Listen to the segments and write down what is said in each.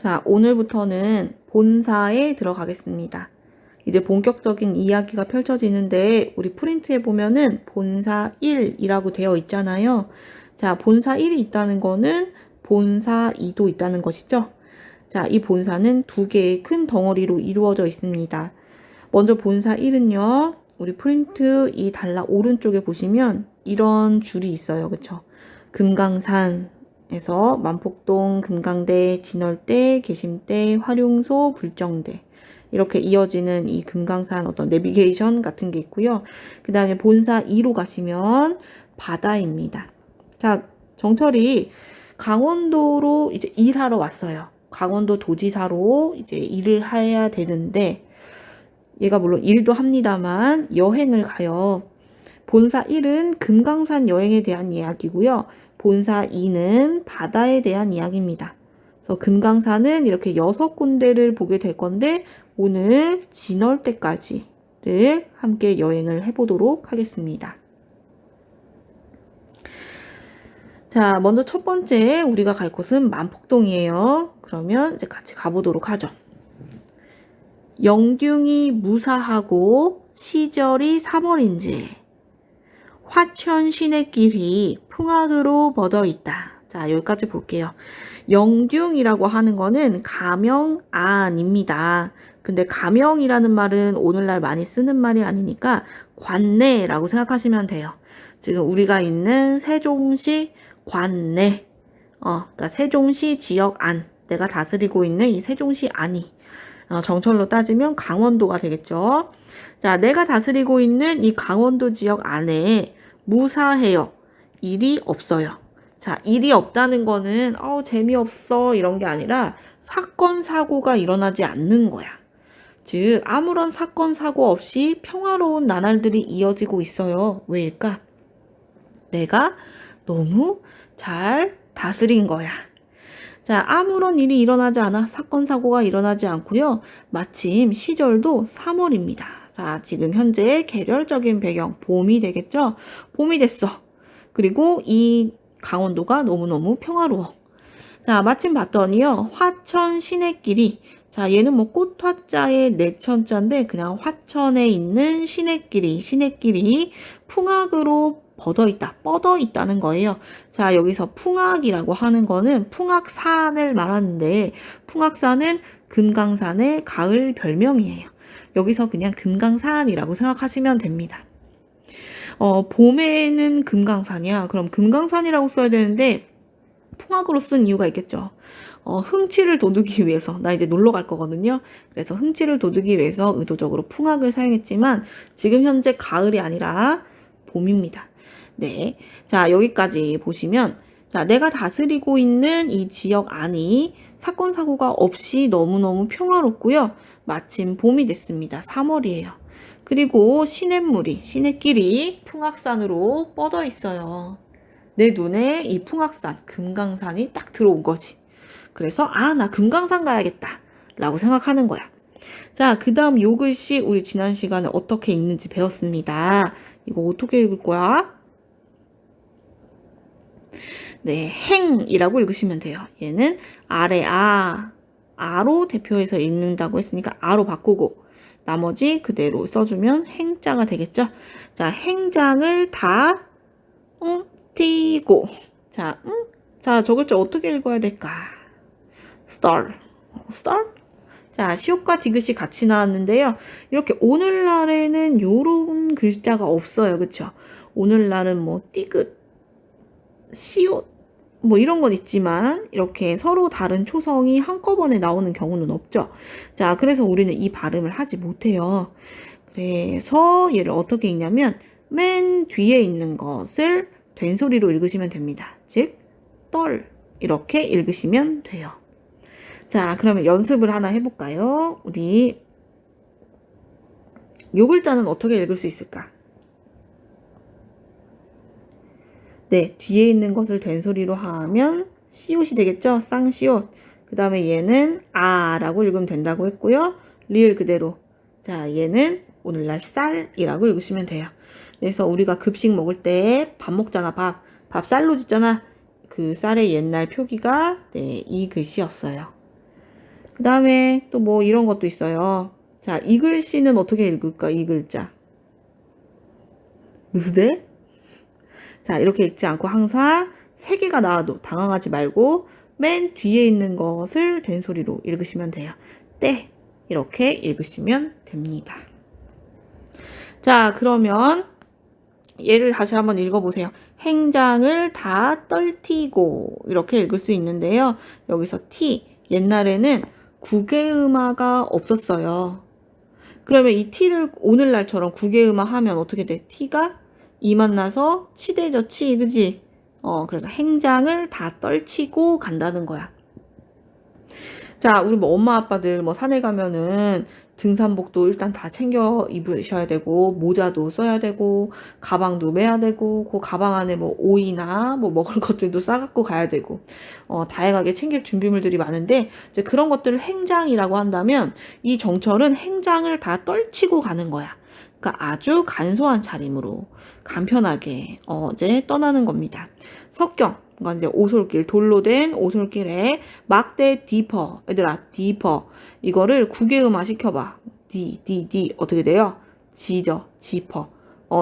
자, 오늘부터는 본사에 들어가겠습니다. 이제 본격적인 이야기가 펼쳐지는데 우리 프린트에 보면은 본사 1이라고 되어 있잖아요. 자, 본사 1이 있다는 거는 본사 2도 있다는 것이죠. 자, 이 본사는 두 개의 큰 덩어리로 이루어져 있습니다. 먼저 본사 1은요. 우리 프린트 이 단락 오른쪽에 보시면 이런 줄이 있어요. 그쵸? 금강산에서 만폭동, 금강대, 진월대, 계심대, 활용소, 불정대 이렇게 이어지는 이 금강산 어떤 내비게이션 같은 게 있고요. 그 다음에 본사 2로 가시면 바다입니다. 자, 정철이 강원도로 이제 일하러 왔어요. 강원도 도지사로 이제 일을 해야 되는데 얘가 물론 일도 합니다만 여행을 가요. 본사 1은 금강산 여행에 대한 이야기고요. 본사 2는 바다에 대한 이야기입니다. 그래서 금강산은 이렇게 6군데를 보게 될 건데 오늘 진월대까지를 함께 여행을 해보도록 하겠습니다. 자, 먼저 첫 번째 우리가 갈 곳은 만폭동이에요. 그러면 이제 같이 가보도록 하죠. 영둥이 무사하고 시절이 3월인지 화천 시내길이 풍악으로 뻗어있다. 자, 여기까지 볼게요. 영둥이라고 하는 거는 가명안입니다. 근데 가명이라는 말은 오늘날 많이 쓰는 말이 아니니까 관내라고 생각하시면 돼요. 지금 우리가 있는 세종시 관내, 그러니까 세종시 지역 안, 내가 다스리고 있는 이 세종시 안이 정철로 따지면 강원도가 되겠죠. 자, 내가 다스리고 있는 이 강원도 지역 안에 무사해요. 일이 없어요. 자, 일이 없다는 거는 재미없어 이런 게 아니라 사건 사고가 일어나지 않는 거야. 즉 아무런 사건 사고 없이 평화로운 나날들이 이어지고 있어요. 왜일까? 내가 너무 잘 다스린 거야. 자, 아무런 일이 일어나지 않아 사건 사고가 일어나지 않고요. 마침 시절도 3월입니다. 자, 지금 현재 계절적인 배경 봄이 되겠죠? 봄이 됐어. 그리고 이 강원도가 너무너무 평화로워. 자, 마침 봤더니요. 화천 시내길이 자, 얘는 뭐 꽃화자의 내천자인데 그냥 화천에 있는 시내길이 풍악으로 뻗어 있다는 거예요. 자, 여기서 풍악이라고 하는 거는 풍악산을 말하는데 풍악산은 금강산의 가을 별명이에요. 여기서 그냥 금강산이라고 생각하시면 됩니다. 봄에는 금강산이야. 그럼 금강산이라고 써야 되는데 풍악으로 쓴 이유가 있겠죠. 흥취를 돋우기 위해서 나 이제 놀러 갈 거거든요. 그래서 흥취를 돋우기 위해서 의도적으로 풍악을 사용했지만 지금 현재 가을이 아니라 봄입니다. 네, 자 여기까지 보시면 자 내가 다스리고 있는 이 지역 안이 사건 사고가 없이 너무너무 평화롭고요. 마침 봄이 됐습니다. 3월이에요. 그리고 시냇길이 풍악산으로 뻗어 있어요. 내 눈에 이 풍악산, 금강산이 딱 들어온 거지. 그래서 나 금강산 가야겠다 라고 생각하는 거야. 자, 그 다음 요 글씨 우리 지난 시간에 어떻게 읽는지 배웠습니다. 이거 어떻게 읽을 거야? 네, 행이라고 읽으시면 돼요. 얘는 아래 아로 대표해서 읽는다고 했으니까 아로 바꾸고 나머지 그대로 써주면 행자가 되겠죠. 자, 행장을 다 띄고 자, 저 글자 어떻게 읽어야 될까? star. 자, 시옷과 디귿이 같이 나왔는데요. 이렇게 오늘날에는 요런 글자가 없어요. 그쵸? 오늘날은 뭐 띠긋, 시옷 뭐 이런 건 있지만 이렇게 서로 다른 초성이 한꺼번에 나오는 경우는 없죠. 자, 그래서 우리는 이 발음을 하지 못해요. 그래서 얘를 어떻게 읽냐면 맨 뒤에 있는 것을 된소리로 읽으시면 됩니다. 즉, 떨 이렇게 읽으시면 돼요. 자, 그러면 연습을 하나 해볼까요? 우리 요 글자는 어떻게 읽을 수 있을까? 네, 뒤에 있는 것을 된소리로 하면 시옷이 되겠죠? 쌍시옷. 그 다음에 얘는 아라고 읽으면 된다고 했고요. 리을 그대로. 자, 얘는 오늘날 쌀이라고 읽으시면 돼요. 그래서 우리가 급식 먹을 때 밥 먹잖아, 밥 쌀로 짓잖아. 그 쌀의 옛날 표기가 네, 이 글씨였어요. 그 다음에 또 뭐 이런 것도 있어요. 자, 이 글씨는 어떻게 읽을까? 이 글자. 무스대? 자, 이렇게 읽지 않고 항상 세 개가 나와도 당황하지 말고 맨 뒤에 있는 것을 된소리로 읽으시면 돼요. 때 이렇게 읽으시면 됩니다. 자, 그러면 얘를 다시 한번 읽어보세요. 행장을 다 떨티고 이렇게 읽을 수 있는데요. 여기서 티, 옛날에는 국외음화가 없었어요. 그러면 이 티를 오늘날처럼 국외음화 하면 어떻게 돼? 티가 이 만나서 치대죠, 치, 그지? 그래서 행장을 다 떨치고 간다는 거야. 자, 우리 뭐 엄마 아빠들 뭐 산에 가면은 등산복도 일단 다 챙겨 입으셔야 되고, 모자도 써야 되고, 가방도 매야 되고, 그 가방 안에 뭐 오이나 뭐 먹을 것들도 싸갖고 가야 되고, 다양하게 챙길 준비물들이 많은데, 이제 그런 것들을 행장이라고 한다면, 이 정철은 행장을 다 떨치고 가는 거야. 그러니까 아주 간소한 차림으로 간편하게 이제 떠나는 겁니다. 석경, 그러니까 이제 오솔길, 돌로 된 오솔길에 막대 디퍼, 얘들아 디퍼 이거를 국외음화 시켜봐. 디 어떻게 돼요? 지죠, 지퍼.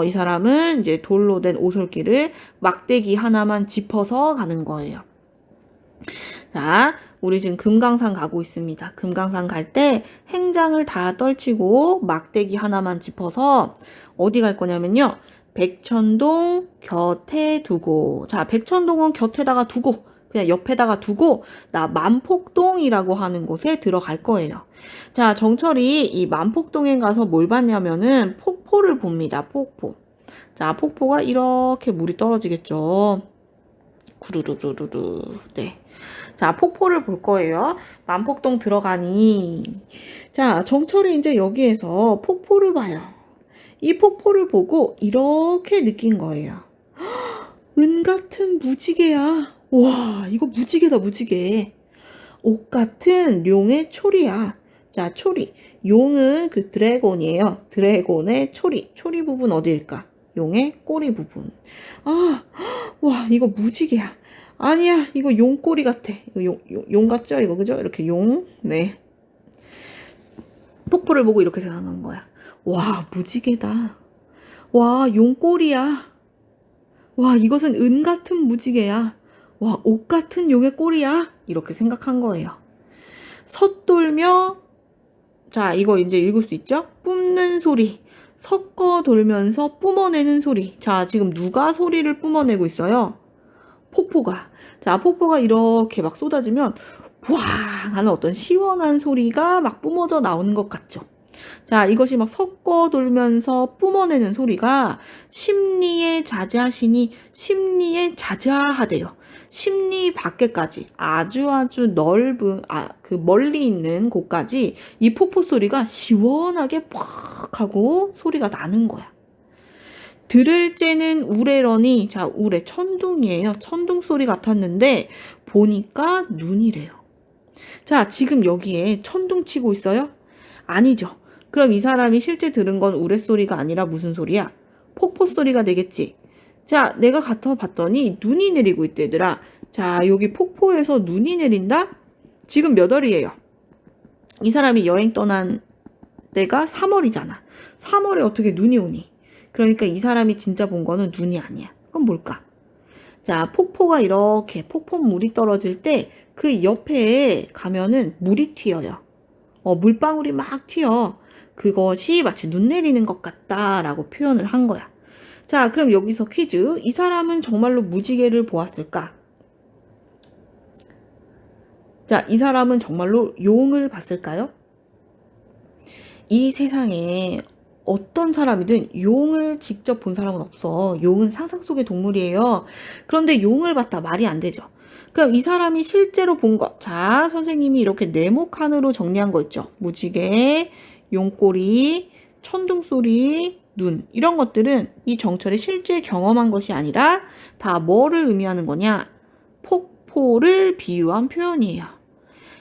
이 사람은 이제 돌로 된 오솔길을 막대기 하나만 짚어서 가는 거예요. 자, 우리 지금 금강산 가고 있습니다. 금강산 갈 때 행장을 다 떨치고 막대기 하나만 짚어서 어디 갈 거냐면요. 백천동 곁에 두고. 자, 백천동은 곁에다가 두고 그냥 옆에다가 두고 나 만폭동이라고 하는 곳에 들어갈 거예요. 자, 정철이 이 만폭동에 가서 뭘 봤냐면은 폭포를 봅니다. 폭포. 자, 폭포가 이렇게 물이 떨어지겠죠. 구르르르르르. 네. 자, 폭포를 볼 거예요. 만폭동 들어가니. 자, 정철이 이제 여기에서 폭포를 봐요. 이 폭포를 보고 이렇게 느낀 거예요. 은 같은 무지개야. 와, 이거 무지개다, 무지개. 옷 같은 용의 초리야. 자, 초리. 용은 그 드래곤이에요. 드래곤의 초리. 초리 부분 어디일까? 용의 꼬리 부분. 아, 와, 이거 무지개야. 아니야, 이거 용꼬리 같아. 이거 용 같죠? 이거, 그죠? 이렇게 용. 네. 폭포를 보고 이렇게 생각한 거야. 와, 무지개다. 와, 용꼬리야. 와, 이것은 은 같은 무지개야. 와, 옷 같은 용의 꼬리야. 이렇게 생각한 거예요. 섰돌며, 자, 이거 이제 읽을 수 있죠? 뿜는 소리. 섞어 돌면서 뿜어내는 소리. 자, 지금 누가 소리를 뿜어내고 있어요? 폭포가. 자, 폭포가 이렇게 막 쏟아지면 부앙 하는 어떤 시원한 소리가 막 뿜어져 나오는 것 같죠. 자, 이것이 막 섞어 돌면서 뿜어내는 소리가 심리의 자자신이 심리에 자자하대요. 심리 밖에까지 아주 넓은 그 멀리 있는 곳까지 이 폭포 소리가 시원하게 팍 하고 소리가 나는 거야. 들을 째는 우레러니, 자, 우레 천둥이에요. 천둥 소리 같았는데 보니까 눈이래요. 자, 지금 여기에 천둥 치고 있어요? 아니죠. 그럼 이 사람이 실제 들은 건 우레 소리가 아니라 무슨 소리야? 폭포 소리가 되겠지. 자, 내가 가서 봤더니 눈이 내리고 있대, 얘들아. 자, 여기 폭포에서 눈이 내린다? 지금 몇 월이에요? 이 사람이 여행 떠난 때가 3월이잖아. 3월에 어떻게 눈이 오니? 그러니까 이 사람이 진짜 본 거는 눈이 아니야. 그럼 뭘까? 자, 폭포가 이렇게 폭포물이 떨어질 때 그 옆에 가면은 물이 튀어요. 물방울이 막 튀어. 그것이 마치 눈 내리는 것 같다라고 표현을 한 거야. 자, 그럼 여기서 퀴즈. 이 사람은 정말로 무지개를 보았을까? 자, 이 사람은 정말로 용을 봤을까요? 이 세상에 어떤 사람이든 용을 직접 본 사람은 없어. 용은 상상 속의 동물이에요. 그런데 용을 봤다 말이 안 되죠. 그럼 이 사람이 실제로 본 것. 자, 선생님이 이렇게 네모칸으로 정리한 거 있죠. 무지개, 용꼬리, 천둥소리, 눈. 이런 것들은 이 정철이 실제 경험한 것이 아니라 다 뭐를 의미하는 거냐? 폭포를 비유한 표현이에요.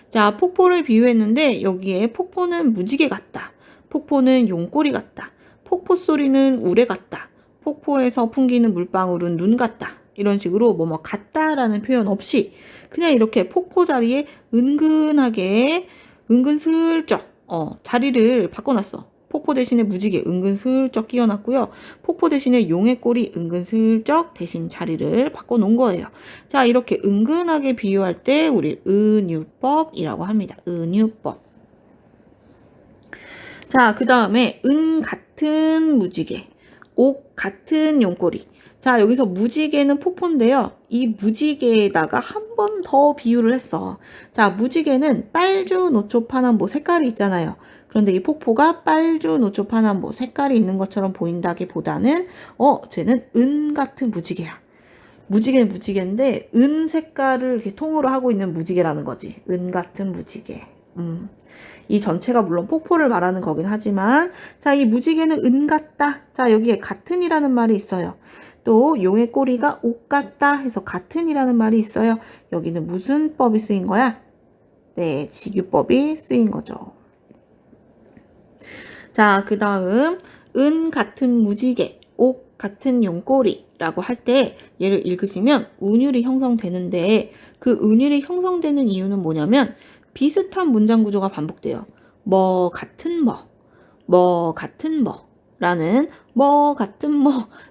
자, 폭포를 비유했는데 여기에 폭포는 무지개 같다. 폭포는 용꼬리 같다. 폭포 소리는 우레 같다. 폭포에서 풍기는 물방울은 눈 같다. 이런 식으로 뭐 같다라는 표현 없이 그냥 이렇게 폭포 자리에 은근하게 은근슬쩍 자리를 바꿔놨어. 폭포 대신에 무지개 은근슬쩍 끼워놨고요. 폭포 대신에 용의 꼬리 은근슬쩍 대신 자리를 바꿔놓은 거예요. 자, 이렇게 은근하게 비유할 때 우리 은유법이라고 합니다. 은유법. 자, 그 다음에 은 같은 무지개, 옥 같은 용꼬리. 자, 여기서 무지개는 폭포인데요. 이 무지개에다가 한 번 더 비유를 했어. 자, 무지개는 빨주, 노초, 파남보 색깔이 있잖아요. 그런데 이 폭포가 빨주, 노초, 파남보 색깔이 있는 것처럼 보인다기보다는 쟤는 은 같은 무지개야. 무지개는 무지개인데 은 색깔을 이렇게 통으로 하고 있는 무지개라는 거지. 은 같은 무지개. 이 전체가 물론 폭포를 말하는 거긴 하지만 자, 이 무지개는 은 같다. 자, 여기에 같은이라는 말이 있어요. 또 용의 꼬리가 옥 같다 해서 같은이라는 말이 있어요. 여기는 무슨 법이 쓰인 거야? 네, 직유법이 쓰인 거죠. 자, 그 다음 은 같은 무지개, 옥 같은 용꼬리라고 할 때 얘를 읽으시면 운율이 형성되는데 그 운율이 형성되는 이유는 뭐냐면 비슷한 문장 구조가 반복돼요. 뭐 같은 뭐 같은 라는 뭐 같은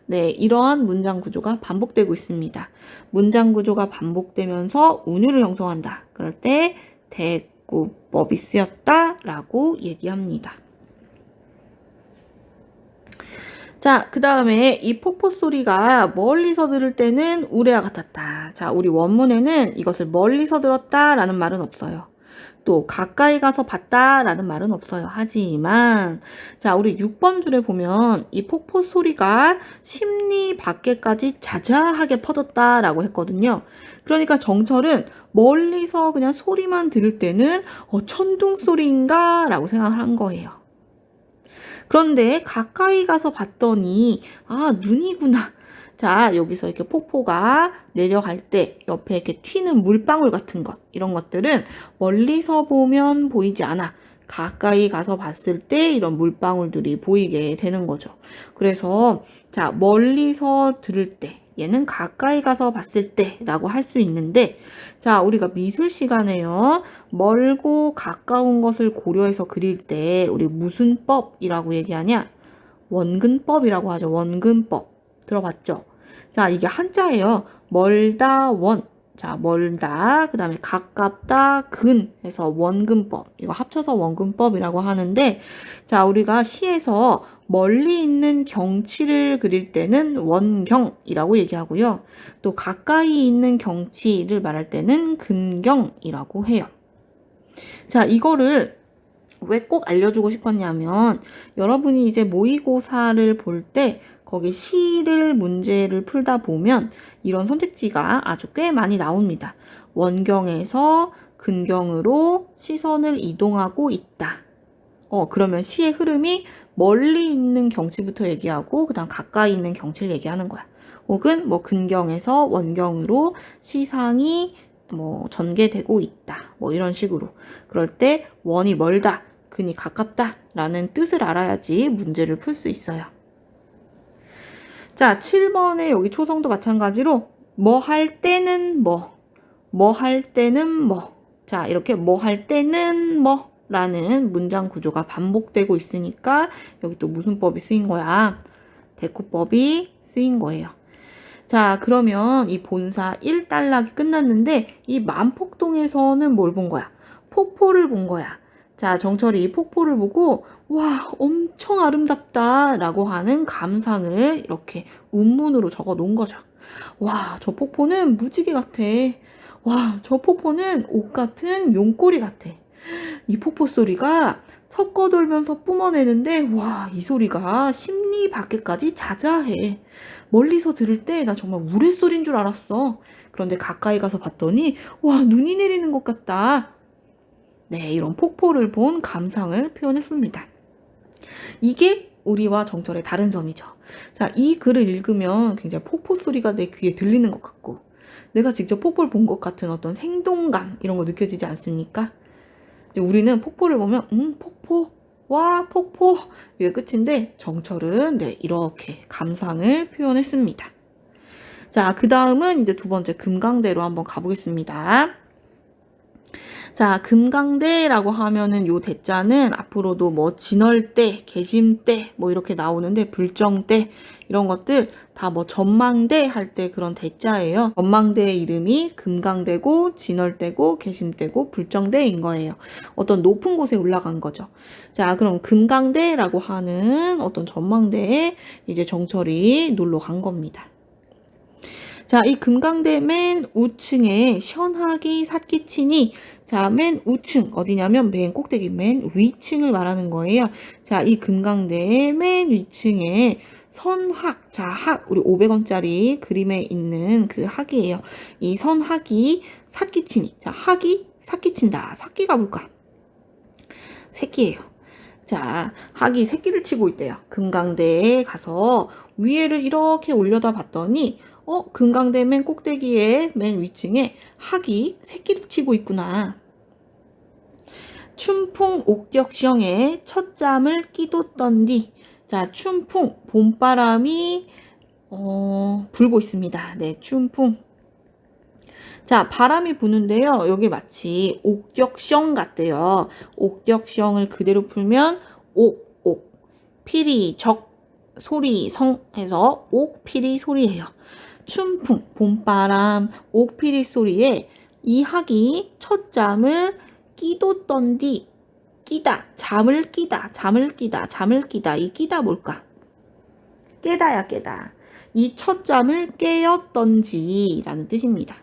네, 이러한 문장 구조가 반복되고 있습니다. 문장 구조가 반복되면서 운율을 형성한다. 그럴 때 대구법이 쓰였다라고 얘기합니다. 자, 그 다음에 이 폭포 소리가 멀리서 들을 때는 우레와 같았다. 자, 우리 원문에는 이것을 멀리서 들었다라는 말은 없어요. 또 가까이 가서 봤다라는 말은 없어요. 하지만 자, 우리 6번 줄에 보면 이 폭포 소리가 심리 밖에까지 자자하게 퍼졌다라고 했거든요. 그러니까 정철은 멀리서 그냥 소리만 들을 때는 천둥 소리인가? 라고 생각을 한 거예요. 그런데 가까이 가서 봤더니 눈이구나. 자, 여기서 이렇게 폭포가 내려갈 때 옆에 이렇게 튀는 물방울 같은 것, 이런 것들은 멀리서 보면 보이지 않아. 가까이 가서 봤을 때 이런 물방울들이 보이게 되는 거죠. 그래서 자, 멀리서 들을 때 얘는 가까이 가서 봤을 때라고 할 수 있는데 자, 우리가 미술 시간에요. 멀고 가까운 것을 고려해서 그릴 때 우리 무슨 법이라고 얘기하냐? 원근법이라고 하죠. 원근법. 들어봤죠? 자, 이게 한자예요. 멀다 원. 자, 멀다. 그 다음에 가깝다 근 해서 원근법. 이거 합쳐서 원근법이라고 하는데 자, 우리가 시에서 멀리 있는 경치를 그릴 때는 원경이라고 얘기하고요. 또 가까이 있는 경치를 말할 때는 근경이라고 해요. 자, 이거를 왜 꼭 알려주고 싶었냐면 여러분이 이제 모의고사를 볼 때 거기 시를 문제를 풀다 보면 이런 선택지가 아주 꽤 많이 나옵니다. 원경에서 근경으로 시선을 이동하고 있다. 그러면 시의 흐름이 멀리 있는 경치부터 얘기하고 그다음 가까이 있는 경치를 얘기하는 거야. 혹은 뭐 근경에서 원경으로 시상이 뭐 전개되고 있다. 뭐 이런 식으로. 그럴 때 원이 멀다, 근이 가깝다 라는 뜻을 알아야지 문제를 풀 수 있어요. 자, 7번에 여기 초성도 마찬가지로 뭐 할 때는 뭐 할 때는 자, 이렇게 뭐 할 때는 라는 문장 구조가 반복되고 있으니까 여기 또 무슨 법이 쓰인 거야? 대꾸법이 쓰인 거예요. 자, 그러면 이 본사 1단락이 끝났는데 이 만폭동에서는 뭘 본 거야? 폭포를 본 거야. 자, 정철이 이 폭포를 보고 와, 엄청 아름답다 라고 하는 감상을 이렇게 운문으로 적어 놓은 거죠. 와, 저 폭포는 무지개 같아. 와, 저 폭포는 옷 같은 용꼬리 같아. 이 폭포 소리가 섞어 돌면서 뿜어내는데 와, 이 소리가 심리 밖에까지 자자해. 멀리서 들을 때 나 정말 우레소리인 줄 알았어. 그런데 가까이 가서 봤더니 와, 눈이 내리는 것 같다. 네, 이런 폭포를 본 감상을 표현했습니다. 이게 우리와 정철의 다른 점이죠. 자, 이 글을 읽으면 굉장히 폭포 소리가 내 귀에 들리는 것 같고 내가 직접 폭포를 본 것 같은 어떤 생동감 이런 거 느껴지지 않습니까? 우리는 폭포를 보면 폭포, 와 폭포 이게 끝인데 정철은 네, 이렇게 감상을 표현했습니다. 자, 그 다음은 이제 두 번째 금강대로 한번 가보겠습니다. 자, 금강대라고 하면은 요 대자는 앞으로도 뭐 진월대, 계심대 뭐 이렇게 나오는데 불정대 이런 것들 다 뭐 전망대 할 때 그런 대자예요. 전망대의 이름이 금강대고 진월대고 계심대고 불정대인 거예요. 어떤 높은 곳에 올라간 거죠. 자, 그럼 금강대라고 하는 어떤 전망대에 이제 정철이 놀러 간 겁니다. 자, 이 금강대 맨 우층에 현학이 삿기치니, 자, 맨 우층, 어디냐면 맨 꼭대기 맨 위층을 말하는 거예요. 자, 이 금강대의 맨 위층에 선학, 자, 학, 우리 500원짜리 그림에 있는 그 학이에요. 이 선학이 삿기치니, 자, 학이 삿기친다. 삿기가 뭘까? 새끼예요. 자, 학이 새끼를 치고 있대요. 금강대에 가서 위에를 이렇게 올려다 봤더니 금강대 맨 꼭대기에 맨 위층에 학이 새끼를 치고 있구나. 춘풍 옥격시영에 첫잠을 끼돋던디. 자, 춘풍 봄바람이 불고 있습니다. 네, 춘풍. 자, 바람이 부는데요. 여기 마치 옥격시영 같대요. 옥격시영을 그대로 풀면 옥, 피리, 적, 소리, 성 해서 옥피리 소리예요. 춘풍, 봄바람, 옥피리 소리에 이 학이 첫잠을 끼돋던디. 끼다, 잠을 끼다, 잠을 끼다, 잠을 끼다. 이 끼다 뭘까? 깨다야 깨다. 이 첫잠을 깨었던지 라는 뜻입니다.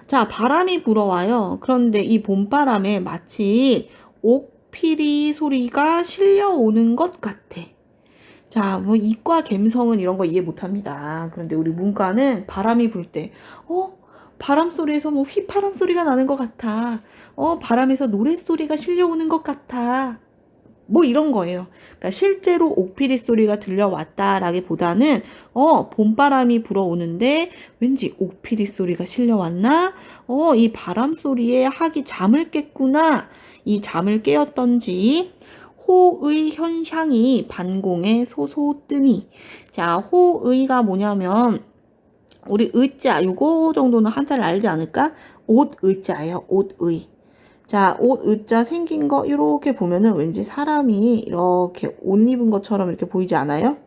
자, 바람이 불어와요. 그런데 이 봄바람에 마치 옥피리 소리가 실려오는 것 같아. 자, 뭐 이과 감성은 이런 거 이해 못합니다. 그런데 우리 문과는 바람이 불 때, 바람 소리에서 뭐 휘파람 소리가 나는 것 같아. 바람에서 노래 소리가 실려오는 것 같아. 뭐 이런 거예요. 그러니까 실제로 옥피리 소리가 들려왔다라기보다는 봄바람이 불어오는데 왠지 옥피리 소리가 실려왔나? 이 바람 소리에 학이 잠을 깼구나. 이 잠을 깨었던지 호의 현상이 반공에 소소뜨니. 자, 호의가 뭐냐면 우리 의자 요거 정도는 한자를 알지 않을까? 옷 의자예요. 옷의. 자, 옷 의자 생긴 거 이렇게 보면은 왠지 사람이 이렇게 옷 입은 것처럼 이렇게 보이지 않아요?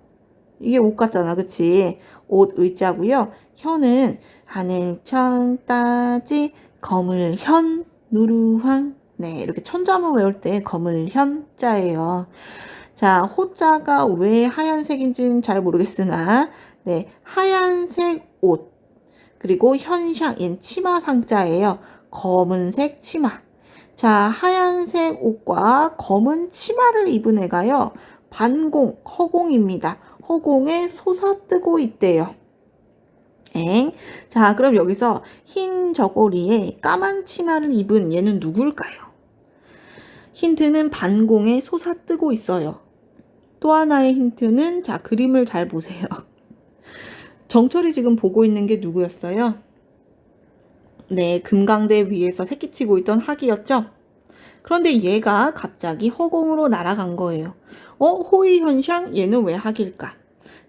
이게 옷 같잖아, 그치? 옷 의자고요. 현은 하늘 천 따지 거물현 누루황. 네, 이렇게 천자문 외울 때 거물현자예요. 자, 호자가 왜 하얀색인지는 잘 모르겠으나, 네, 하얀색 옷. 그리고 현상, 얘는 치마상자예요. 검은색 치마. 자, 하얀색 옷과 검은 치마를 입은 애가요. 반공, 허공입니다. 허공에 솟아뜨고 있대요. 자, 그럼 여기서 흰 저고리에 까만 치마를 입은 얘는 누굴까요? 힌트는 반공에 솟아뜨고 있어요. 또 하나의 힌트는 자, 그림을 잘 보세요. 정철이 지금 보고 있는 게 누구였어요? 네, 금강대 위에서 새끼치고 있던 학이었죠? 그런데 얘가 갑자기 허공으로 날아간 거예요. 호의 현상? 얘는 왜 학일까?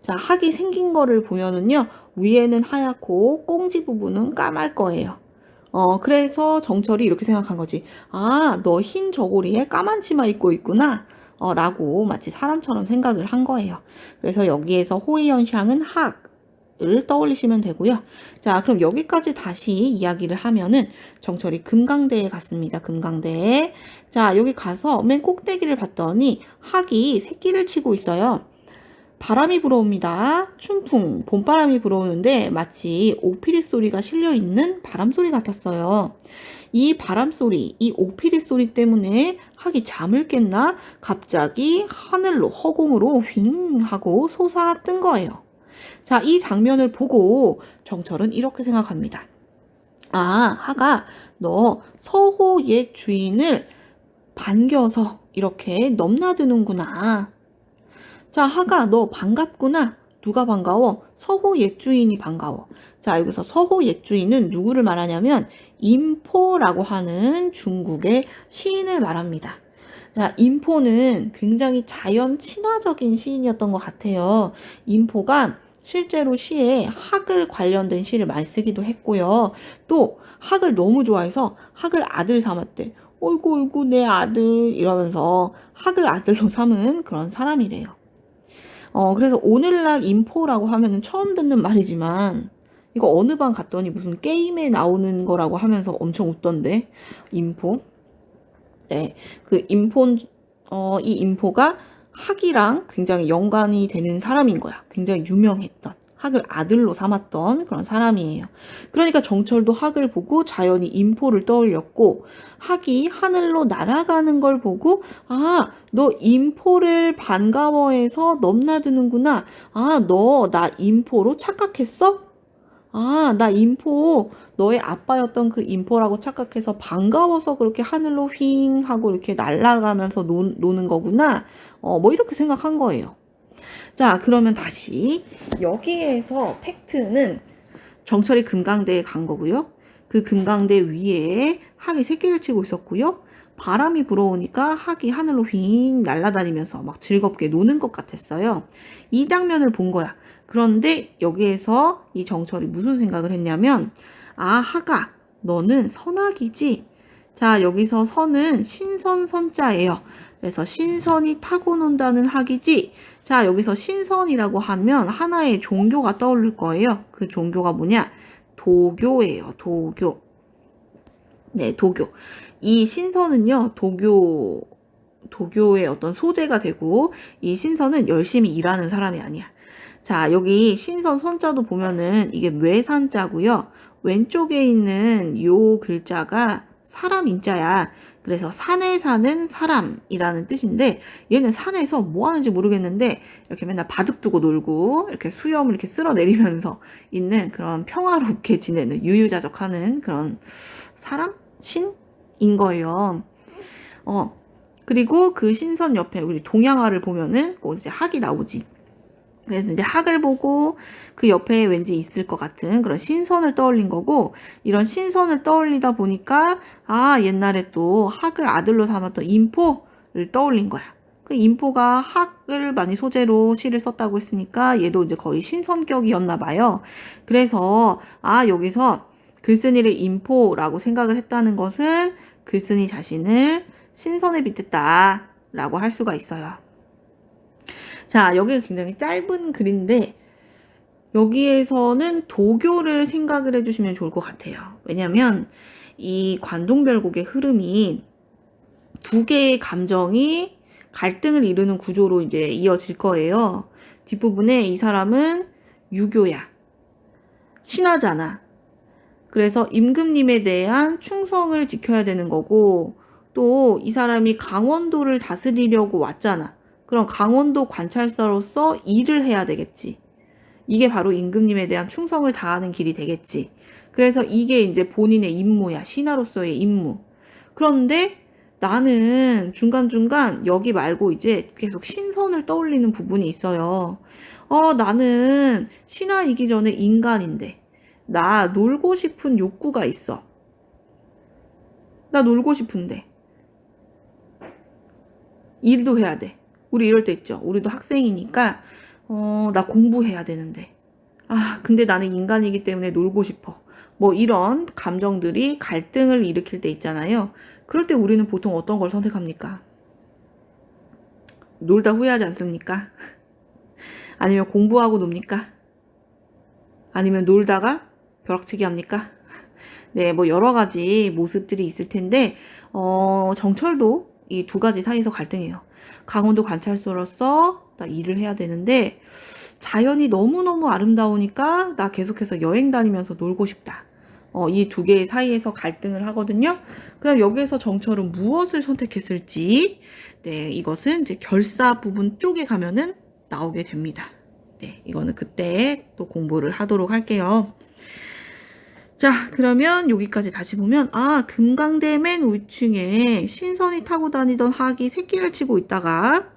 자, 학이 생긴 거를 보면은요, 위에는 하얗고 꽁지 부분은 까말 거예요. 그래서 정철이 이렇게 생각한 거지. 아, 너 흰 저고리에 까만 치마 입고 있구나. 라고 마치 사람처럼 생각을 한 거예요. 그래서 여기에서 호의 현상은 학을 떠올리시면 되고요. 자, 그럼 여기까지 다시 이야기를 하면은 정철이 금강대에 갔습니다. 금강대에. 자, 여기 가서 맨 꼭대기를 봤더니 학이 새끼를 치고 있어요. 바람이 불어옵니다. 춘풍, 봄바람이 불어오는데 마치 옥피리 소리가 실려있는 바람 소리 같았어요. 이 바람 소리, 이 옥피리 소리 때문에 학이 잠을 깼나? 갑자기 하늘로, 허공으로 휑 하고 솟아뜬 거예요. 자, 이 장면을 보고 정철은 이렇게 생각합니다. 아, 하가 너 서호 옛 주인을 반겨서 이렇게 넘나드는구나. 자, 하가 너 반갑구나. 누가 반가워? 서호 옛 주인이 반가워. 자, 여기서 서호 옛 주인은 누구를 말하냐면 인포라고 하는 중국의 시인을 말합니다. 자, 인포는 굉장히 자연 친화적인 시인이었던 것 같아요. 인포가 실제로 시에 학을 관련된 시를 많이 쓰기도 했고요. 또 학을 너무 좋아해서 학을 아들 삼았대. 어이구, 어이구, 내 아들, 이러면서 학을 아들로 삼은 그런 사람이래요. 그래서 오늘날 인포라고 하면은 처음 듣는 말이지만, 이거 어느 방 갔더니 무슨 게임에 나오는 거라고 하면서 엄청 웃던데, 인포. 네, 이 인포가 학이랑 굉장히 연관이 되는 사람인 거야. 굉장히 유명했던. 학을 아들로 삼았던 그런 사람이에요. 그러니까 정철도 학을 보고 자연히 인포를 떠올렸고, 학이 하늘로 날아가는 걸 보고, 아, 너 인포를 반가워해서 넘나드는구나. 아, 너 나 인포로 착각했어? 아, 나 인포, 너의 아빠였던 그 인포라고 착각해서 반가워서 그렇게 하늘로 휘잉 하고 이렇게 날아가면서 노는 거구나. 뭐 이렇게 생각한 거예요. 자, 그러면 다시 여기에서 팩트는 정철이 금강대에 간 거고요. 그 금강대 위에 학이 새끼를 치고 있었고요. 바람이 불어오니까 학이 하늘로 휙 날아다니면서 막 즐겁게 노는 것 같았어요. 이 장면을 본 거야. 그런데 여기에서 이 정철이 무슨 생각을 했냐면, 아, 학아, 너는 선학이지? 자, 여기서 선은 신선선자예요. 그래서 신선이 타고 논다는 학이지? 자, 여기서 신선이라고 하면 하나의 종교가 떠오를 거예요. 그 종교가 뭐냐? 도교예요. 도교. 네, 도교. 이 신선은요, 도교의 어떤 소재가 되고, 이 신선은 열심히 일하는 사람이 아니야. 자, 여기 신선 선자도 보면은 이게 외산자고요. 왼쪽에 있는 요 글자가 사람 인자야. 그래서 산에 사는 사람이라는 뜻인데, 얘는 산에서 뭐 하는지 모르겠는데 이렇게 맨날 바둑 두고 놀고 이렇게 수염을 이렇게 쓸어내리면서 있는 그런 평화롭게 지내는 유유자적하는 그런 사람? 신인 거예요. 그리고 그 신선 옆에 우리 동양화를 보면은 꼭 이제 학이 나오지. 그래서 이제 학을 보고 그 옆에 왠지 있을 것 같은 그런 신선을 떠올린 거고, 이런 신선을 떠올리다 보니까 아, 옛날에 또 학을 아들로 삼았던 인포를 떠올린 거야. 그 인포가 학을 많이 소재로 시를 썼다고 했으니까 얘도 이제 거의 신선격이었나 봐요. 그래서 아, 여기서 글쓴이를 인포라고 생각을 했다는 것은 글쓴이 자신을 신선에 빗댔다라고 할 수가 있어요. 자, 여기가 굉장히 짧은 글인데 여기에서는 도교를 생각을 해주시면 좋을 것 같아요. 왜냐하면 이 관동별곡의 흐름이 두 개의 감정이 갈등을 이루는 구조로 이제 이어질 거예요. 뒷부분에 이 사람은 유교야. 신하잖아. 그래서 임금님에 대한 충성을 지켜야 되는 거고, 또 이 사람이 강원도를 다스리려고 왔잖아. 그럼 강원도 관찰사로서 일을 해야 되겠지. 이게 바로 임금님에 대한 충성을 다하는 길이 되겠지. 그래서 이게 이제 본인의 임무야. 신하로서의 임무. 그런데 나는 중간중간 여기 말고 이제 계속 신선을 떠올리는 부분이 있어요. 나는 신하이기 전에 인간인데. 나 놀고 싶은 욕구가 있어. 나 놀고 싶은데. 일도 해야 돼. 우리 이럴 때 있죠. 우리도 학생이니까, 나 공부해야 되는데. 아, 근데 나는 인간이기 때문에 놀고 싶어. 뭐 이런 감정들이 갈등을 일으킬 때 있잖아요. 그럴 때 우리는 보통 어떤 걸 선택합니까? 놀다 후회하지 않습니까? 아니면 공부하고 놉니까? 아니면 놀다가 벼락치기 합니까? 네, 뭐 여러 가지 모습들이 있을 텐데, 정철도 이 두 가지 사이에서 갈등해요. 강원도 관찰소로서 나 일을 해야 되는데, 자연이 너무너무 아름다우니까 나 계속해서 여행 다니면서 놀고 싶다. 이 두 개의 사이에서 갈등을 하거든요. 그럼 여기에서 정철은 무엇을 선택했을지, 네, 이것은 이제 결사 부분 쪽에 가면은 나오게 됩니다. 네, 이거는 그때 또 공부를 하도록 할게요. 자, 그러면 여기까지 다시 보면, 아, 금강대 맨 우층에 신선이 타고 다니던 학이 새끼를 치고 있다가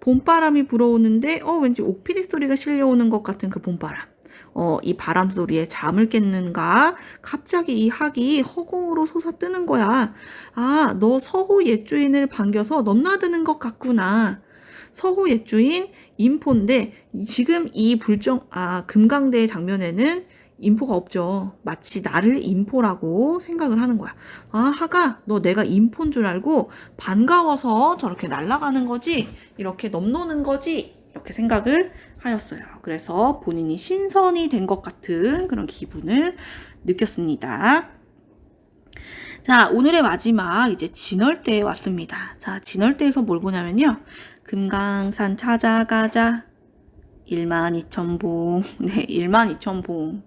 봄바람이 불어오는데 왠지 옥피리 소리가 실려오는 것 같은 그 봄바람. 이 바람 소리에 잠을 깼는가? 갑자기 이 학이 허공으로 솟아뜨는 거야. 아, 너 서호 옛주인을 반겨서 넘나드는 것 같구나. 서호 옛주인 인포인데 지금 이 금강대 장면에는 인포가 없죠. 마치 나를 인포라고 생각을 하는 거야. 아, 하가, 너 내가 인포인 줄 알고 반가워서 저렇게 날아가는 거지? 이렇게 넘노는 거지? 이렇게 생각을 하였어요. 그래서 본인이 신선이 된 것 같은 그런 기분을 느꼈습니다. 자, 오늘의 마지막 이제 진월대에 왔습니다. 자, 진월대에서 뭘 보냐면요. 금강산 찾아가자. 12,000봉. 네, 12,000봉.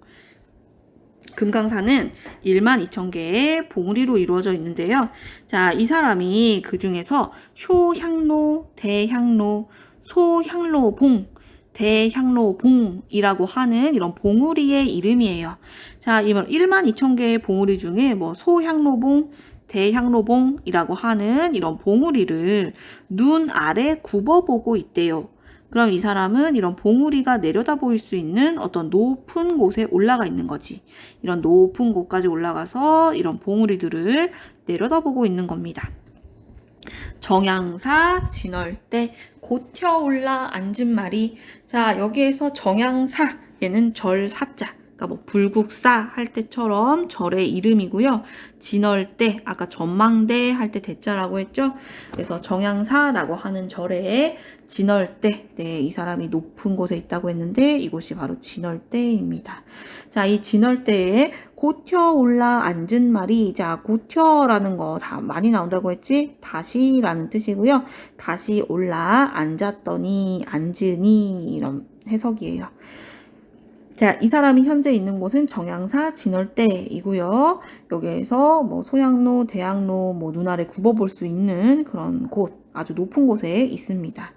금강산은 12,000개의 봉우리로 이루어져 있는데요. 자, 이 사람이 그 중에서 효향로, 대향로, 소향로봉, 대향로봉이라고 하는 이런 봉우리의 이름이에요. 자, 이번 12,000개의 봉우리 중에 뭐 소향로봉, 대향로봉이라고 하는 이런 봉우리를 눈 아래 굽어보고 있대요. 그럼 이 사람은 이런 봉우리가 내려다 보일 수 있는 어떤 높은 곳에 올라가 있는 거지. 이런 높은 곳까지 올라가서 이런 봉우리들을 내려다보고 있는 겁니다. 정양사 진월대 고튀어 올라 앉은 말이. 자, 여기에서 정양사, 얘는 절사자, 그러니까 뭐 불국사 할 때처럼 절의 이름이고요. 진월대, 아까 전망대 할 때 대자라고 했죠. 그래서 정양사라고 하는 절에 진월대, 네, 이 사람이 높은 곳에 있다고 했는데 이곳이 바로 진월대입니다. 자, 이 진월대에 고튀어 올라 앉은 말이, 자, 고튀어라는 거 다 많이 나온다고 했지? 다시라는 뜻이고요. 다시 올라 앉았더니, 앉으니, 이런 해석이에요. 자, 이 사람이 현재 있는 곳은 정양사 진월대이고요. 여기에서 뭐 소양로, 대양로, 뭐 눈 아래 굽어볼 수 있는 그런 곳, 아주 높은 곳에 있습니다.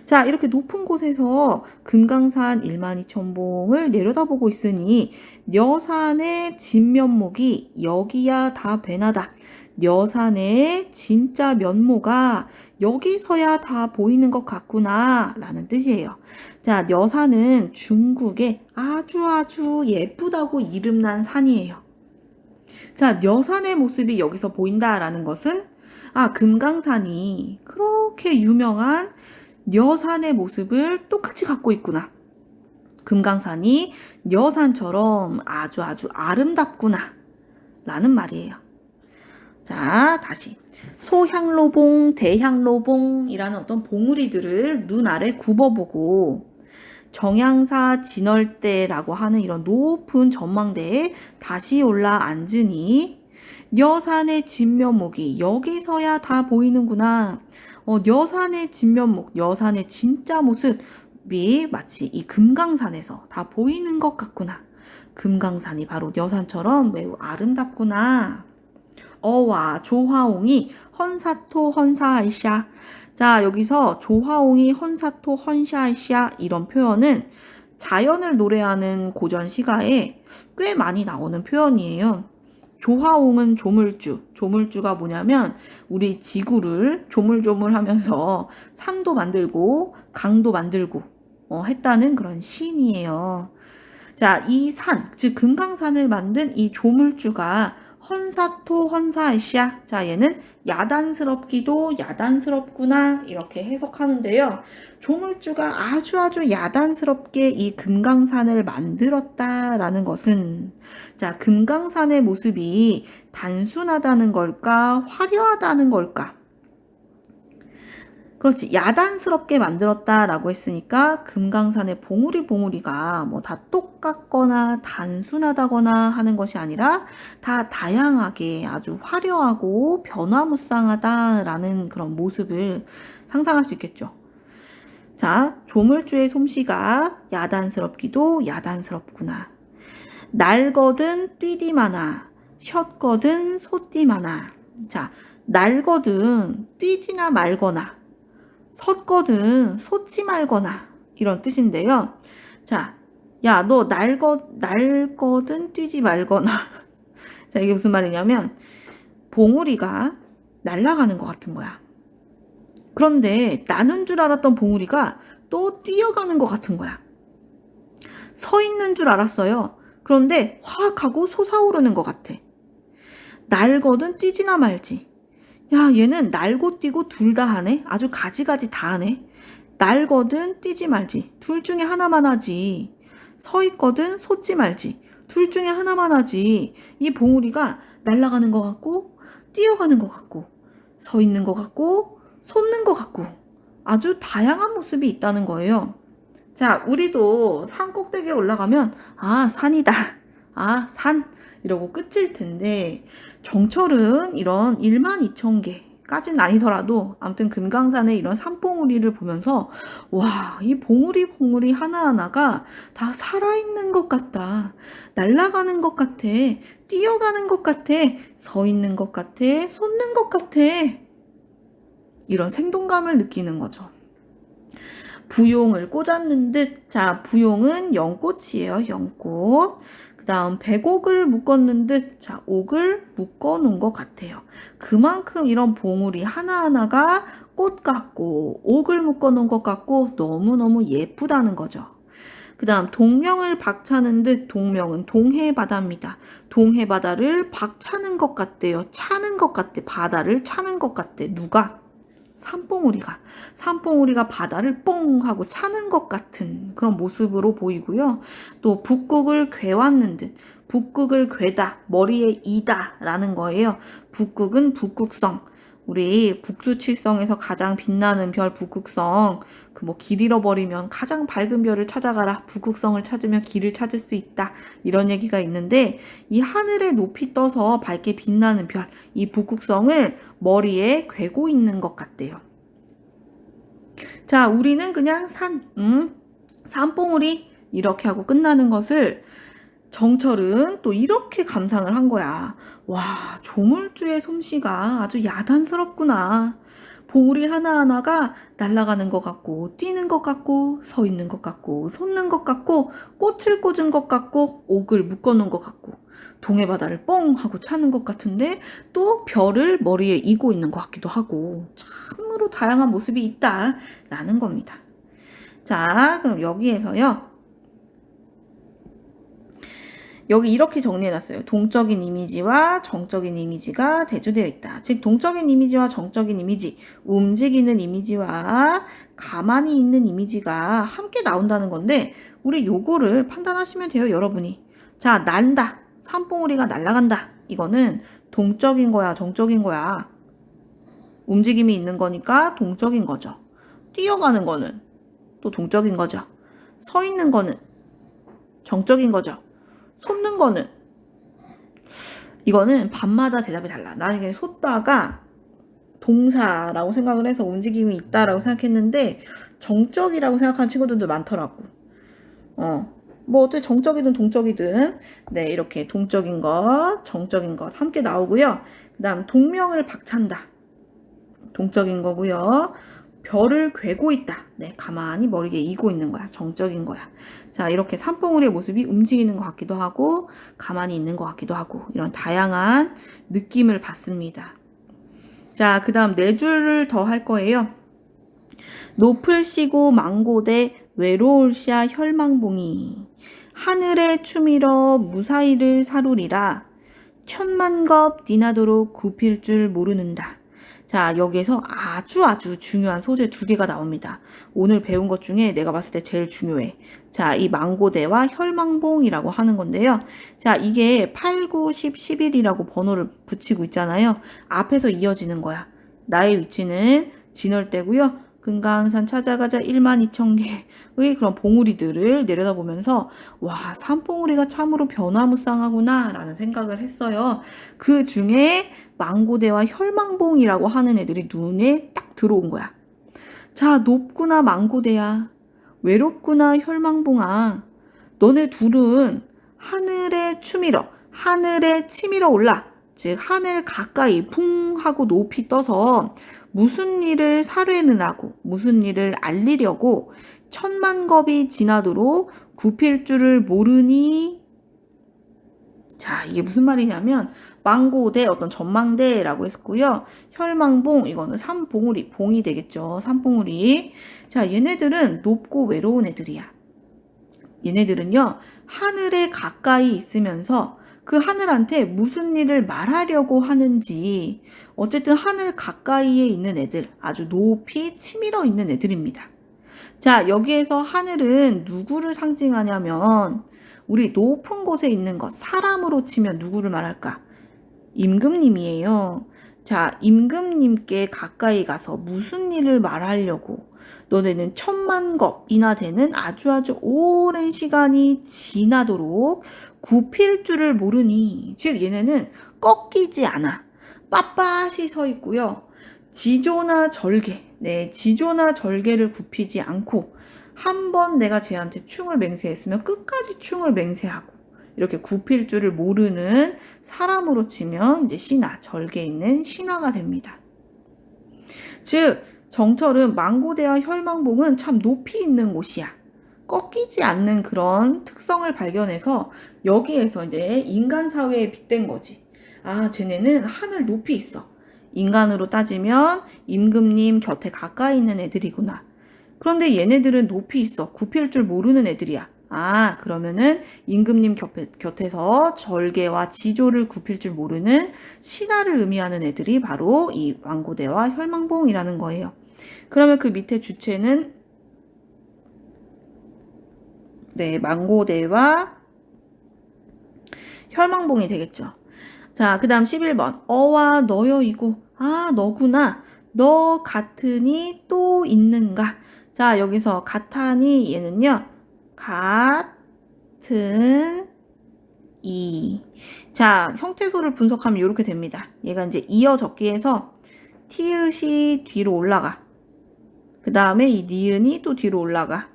자, 이렇게 높은 곳에서 금강산 12,000봉을 내려다보고 있으니 녀산의 진면목이 여기야 다 배나다. 녀산의 진짜 면모가 여기서야 다 보이는 것 같구나 라는 뜻이에요. 자, 녀산은 중국의 아주 예쁘다고 이름난 산이에요. 자, 녀산의 모습이 여기서 보인다라는 것은, 아, 금강산이 그렇게 유명한 녀산의 모습을 똑같이 갖고 있구나. 금강산이 녀산처럼 아주 아름답구나 라는 말이에요. 자, 다시 소향로봉, 대향로봉이라는 어떤 봉우리들을 눈 아래 굽어보고 정양사 진월대라고 하는 이런 높은 전망대에 다시 올라 앉으니 녀산의 진면목이 여기서야 다 보이는구나. 녀산의 진면목, 녀산의 진짜 모습이 마치 이 금강산에서 다 보이는 것 같구나. 금강산이 바로 녀산처럼 매우 아름답구나. 어와 조화옹이 헌사토 헌사이샤. 자, 여기서 조화옹이 헌사토 헌샤이샤 이런 표현은 자연을 노래하는 고전 시가에 꽤 많이 나오는 표현이에요. 조화옹은 조물주. 조물주가 뭐냐면 우리 지구를 조물조물하면서 산도 만들고 강도 만들고 했다는 그런 시인이에요. 자, 이 산, 즉 금강산을 만든 이 조물주가 헌사토 헌사이샤. 자, 얘는 야단스럽기도 야단스럽구나 이렇게 해석하는데요. 조물주가 아주 야단스럽게 이 금강산을 만들었다라는 것은, 자, 금강산의 모습이 단순하다는 걸까 화려하다는 걸까? 그렇지, 야단스럽게 만들었다라고 했으니까 금강산의 봉우리가 뭐 다 똑같거나 단순하다거나 하는 것이 아니라 다 다양하게 아주 화려하고 변화무쌍하다라는 그런 모습을 상상할 수 있겠죠. 자, 조물주의 솜씨가 야단스럽기도 야단스럽구나. 날거든 뛰디마나, 쉬었거든 소띠마나. 자, 날거든 뛰지나 말거나, 섰거든 솟지 말거나 이런 뜻인데요. 자, 야, 너 날거든 뛰지 말거나. 자, 이게 무슨 말이냐면 봉우리가 날아가는 것 같은 거야. 그런데 나는 줄 알았던 봉우리가 또 뛰어가는 것 같은 거야. 서 있는 줄 알았어요. 그런데 확 하고 솟아오르는 것 같아. 날거든 뛰지나 말지. 야, 얘는 날고 뛰고 둘 다 하네. 아주 가지가지 다 하네. 날거든 뛰지 말지. 둘 중에 하나만 하지. 서 있거든 솟지 말지. 둘 중에 하나만 하지. 이 봉우리가 날아가는 것 같고, 뛰어가는 것 같고, 서 있는 것 같고, 솟는 것 같고, 아주 다양한 모습이 있다는 거예요. 자, 우리도 산 꼭대기에 올라가면, 아, 산이다. 아, 산. 이러고 끝일 텐데, 정철은 이런 12,000개까지는 아니더라도, 아무튼 금강산의 이런 산봉우리를 보면서, 와, 이 봉우리 하나하나가 다 살아있는 것 같다. 날아가는 것 같아. 뛰어가는 것 같아. 서 있는 것 같아. 솟는 것 같아. 이런 생동감을 느끼는 거죠. 부용을 꽂았는 듯. 자, 부용은 연꽃이에요. 연꽃. 그 다음 백옥을 묶었는 듯. 자, 옥을 묶어놓은 것 같아요. 그만큼 이런 봉우리 하나하나가 꽃 같고 옥을 묶어놓은 것 같고 너무너무 예쁘다는 거죠. 그 다음 동명을 박차는 듯. 동명은 동해바다입니다. 동해바다를 박차는 것 같대요. 차는 것 같대. 바다를 차는 것 같대. 누가? 산봉우리가 바다를 뽕 하고 차는 것 같은 그런 모습으로 보이고요. 또 북극을 괴왔는 듯. 북극을 괴다, 머리에 이다 라는 거예요. 북극은 북극성. 우리 북두칠성에서 가장 빛나는 별 북극성. 그 뭐 길 잃어버리면 가장 밝은 별을 찾아가라. 북극성을 찾으면 길을 찾을 수 있다. 이런 얘기가 있는데 이 하늘에 높이 떠서 밝게 빛나는 별, 이 북극성을 머리에 괴고 있는 것 같대요. 자, 우리는 그냥 산봉우리 이렇게 하고 끝나는 것을 정철은 또 이렇게 감상을 한 거야. 와, 조물주의 솜씨가 아주 야단스럽구나. 봉우리 하나하나가 날아가는 것 같고, 뛰는 것 같고, 서 있는 것 같고, 솟는 것 같고, 꽃을 꽂은 것 같고, 옥을 묶어놓은 것 같고, 동해바다를 뻥 하고 차는 것 같은데, 또 별을 머리에 이고 있는 것 같기도 하고, 참으로 다양한 모습이 있다라는 겁니다. 자, 그럼 여기에서요. 여기 이렇게 정리해놨어요. 동적인 이미지와 정적인 이미지가 대조되어 있다. 즉 동적인 이미지와 정적인 이미지, 움직이는 이미지와 가만히 있는 이미지가 함께 나온다는 건데 우리 요거를 판단하시면 돼요. 여러분이. 자, 난다. 산봉우리가 날아간다. 이거는 동적인 거야, 정적인 거야. 움직임이 있는 거니까 동적인 거죠. 뛰어가는 거는 또 동적인 거죠. 서 있는 거는 정적인 거죠. 솟는 거는 이거는 밤마다 대답이 달라. 나는 그냥 솟다가 동사라고 생각을 해서 움직임이 있다라고 생각했는데 정적이라고 생각하는 친구들도 많더라고. 뭐 어떻게 정적이든 동적이든 네, 이렇게 동적인 것, 정적인 것 함께 나오고요. 그다음 동명을 박찬다. 동적인 거고요. 별을 괴고 있다. 네, 가만히 머리에 이고 있는 거야. 정적인 거야. 자, 이렇게 산봉우리의 모습이 움직이는 것 같기도 하고 가만히 있는 것 같기도 하고 이런 다양한 느낌을 받습니다. 자, 그 다음 네 줄을 더 할 거예요. 높을 시고 망고대 외로울시야 혈망봉이 하늘에 추밀어 무사히를 사루리라 천만겁 니나도록 굽힐 줄 모르는다. 자, 여기에서 아주 중요한 소재 두 개가 나옵니다. 오늘 배운 것 중에 내가 봤을 때 제일 중요해. 자, 이 망고대와 혈망봉이라고 하는 건데요. 자, 이게 8, 9, 10, 11이라고 번호를 붙이고 있잖아요. 앞에서 이어지는 거야. 나의 위치는 진월대고요. 금강산 찾아가자 12,000개의 그런 봉우리들을 내려다보면서 와, 산봉우리가 참으로 변화무쌍하구나 라는 생각을 했어요. 그 중에 망고대와 혈망봉이라고 하는 애들이 눈에 딱 들어온 거야. 자, 높구나 망고대야. 외롭구나 혈망봉아. 너네 둘은 하늘에 치밀어 올라. 즉 하늘 가까이 풍 하고 높이 떠서 무슨 일을 사뢰느라고 무슨 일을 알리려고 천만겁이 지나도록 굽힐 줄을 모르니. 자, 이게 무슨 말이냐면 망고대 어떤 전망대라고 했고요. 혈망봉 이거는 산봉우리 봉이 되겠죠. 산봉우리. 자, 얘네들은 높고 외로운 애들이야. 얘네들은요 하늘에 가까이 있으면서 그 하늘한테 무슨 일을 말하려고 하는지 어쨌든 하늘 가까이에 있는 애들, 아주 높이 치밀어 있는 애들입니다. 자, 여기에서 하늘은 누구를 상징하냐면 우리 높은 곳에 있는 것, 사람으로 치면 누구를 말할까? 임금님이에요. 자, 임금님께 가까이 가서 무슨 일을 말하려고 너네는 천만 겁이나 되는 아주 오랜 시간이 지나도록 굽힐 줄을 모르니. 즉 얘네는 꺾이지 않아. 빳빳이 서 있고요. 지조나 절개, 지조나 절개를 굽히지 않고 한 번 내가 쟤한테 충을 맹세했으면 끝까지 충을 맹세하고 이렇게 굽힐 줄을 모르는 사람으로 치면 이제 신하, 절개에 있는 신하가 됩니다. 즉 정철은 망고대와 혈망봉은 참 높이 있는 곳이야. 꺾이지 않는 그런 특성을 발견해서 여기에서 이제 인간 사회에 빗댄 거지. 아, 쟤네는 하늘 높이 있어. 인간으로 따지면 임금님 곁에 가까이 있는 애들이구나. 그런데 얘네들은 높이 있어. 굽힐 줄 모르는 애들이야. 아, 그러면은 임금님 곁에서 절개와 지조를 굽힐 줄 모르는 신하를 의미하는 애들이 바로 이 망고대와 혈망봉이라는 거예요. 그러면 그 밑에 주체는 망고대와 혈망봉이 되겠죠. 자, 그 다음 11번. 어와 너여이고. 아, 너구나. 너 같으니 또 있는가? 자, 여기서 같으니 얘는요. 같은 이. 자, 형태소를 분석하면 이렇게 됩니다. 얘가 이제 이어 적기에서 티읕이 뒤로 올라가. 그 다음에 이 니은이 또 뒤로 올라가.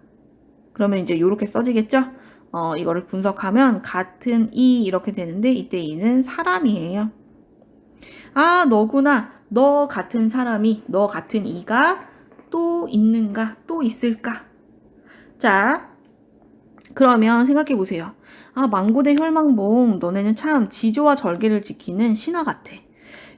그러면 이제 이렇게 써지겠죠? 이거를 분석하면 같은 이 이렇게 되는데 이때 이는 사람이에요. 아, 너구나. 너 같은 사람이, 너 같은 이가 또 있는가? 또 있을까? 자, 그러면 생각해 보세요. 아, 망고대 혈망봉, 너네는 참 지조와 절개를 지키는 신하 같아.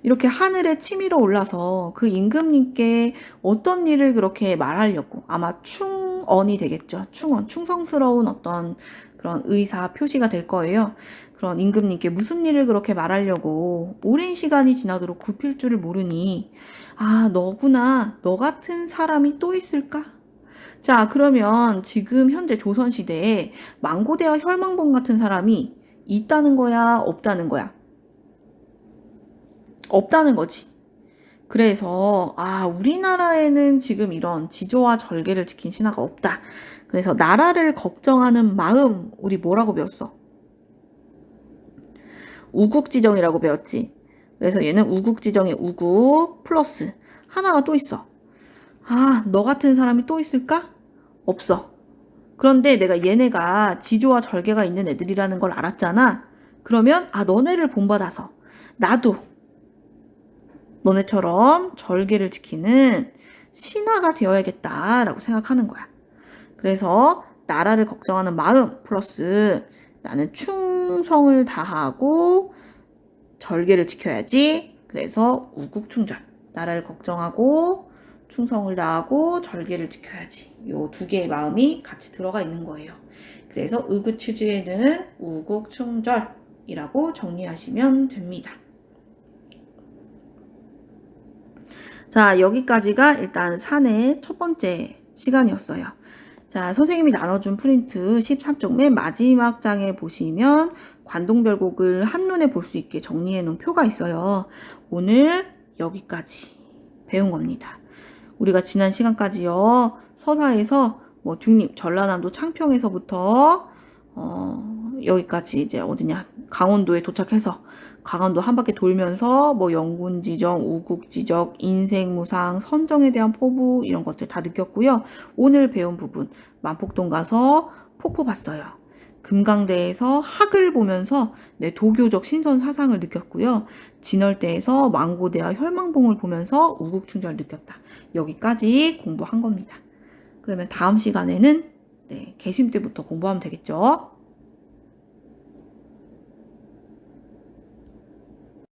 이렇게 하늘에 치밀어 올라서 그 임금님께 어떤 일을 그렇게 말하려고 아마 충언이 되겠죠. 충언, 충성스러운 어떤 그런 의사 표시가 될 거예요. 그런 임금님께 무슨 일을 그렇게 말하려고 오랜 시간이 지나도록 굽힐 줄을 모르니 아, 너구나. 너 같은 사람이 또 있을까? 자, 그러면 지금 현재 조선시대에 망고대와 혈망봉 같은 사람이 있다는 거야? 없다는 거야? 없다는 거지. 그래서 아, 우리나라에는 지금 이런 지조와 절개를 지킨 신하가 없다. 그래서 나라를 걱정하는 마음, 우리 뭐라고 배웠어? 우국지정이라고 배웠지. 그래서 얘는 우국지정의 우국 플러스 하나가 또 있어. 아, 너 같은 사람이 또 있을까? 없어. 그런데 내가 얘네가 지조와 절개가 있는 애들이라는 걸 알았잖아. 그러면 아, 너네를 본받아서 나도 너네처럼 절개를 지키는 신하가 되어야겠다라고 생각하는 거야. 그래서 나라를 걱정하는 마음 플러스 나는 충성을 다하고 절개를 지켜야지. 그래서 우국충절. 나라를 걱정하고 충성을 다하고 절개를 지켜야지. 요 두 개의 마음이 같이 들어가 있는 거예요. 그래서 의구추주에는 우국충절이라고 정리하시면 됩니다. 자, 여기까지가 일단 산의 첫 번째 시간이었어요. 자, 선생님이 나눠준 프린트 13쪽 맨 마지막 장에 보시면 관동별곡을 한눈에 볼 수 있게 정리해 놓은 표가 있어요. 오늘 여기까지 배운 겁니다. 우리가 지난 시간까지요. 서사에서 뭐 중립, 전라남도 창평에서부터 여기까지 이제 어디냐 강원도에 도착해서 강원도 한 바퀴 돌면서 뭐 영군 지정, 우국 지적, 인생 무상, 선정에 대한 포부 이런 것들 다 느꼈고요. 오늘 배운 부분 만폭동 가서 폭포 봤어요. 금강대에서 학을 보면서 도교적 신선 사상을 느꼈고요. 진월대에서 망고대와 혈망봉을 보면서 우국충절 느꼈다. 여기까지 공부한 겁니다. 그러면 다음 시간에는 개심 때부터 공부하면 되겠죠.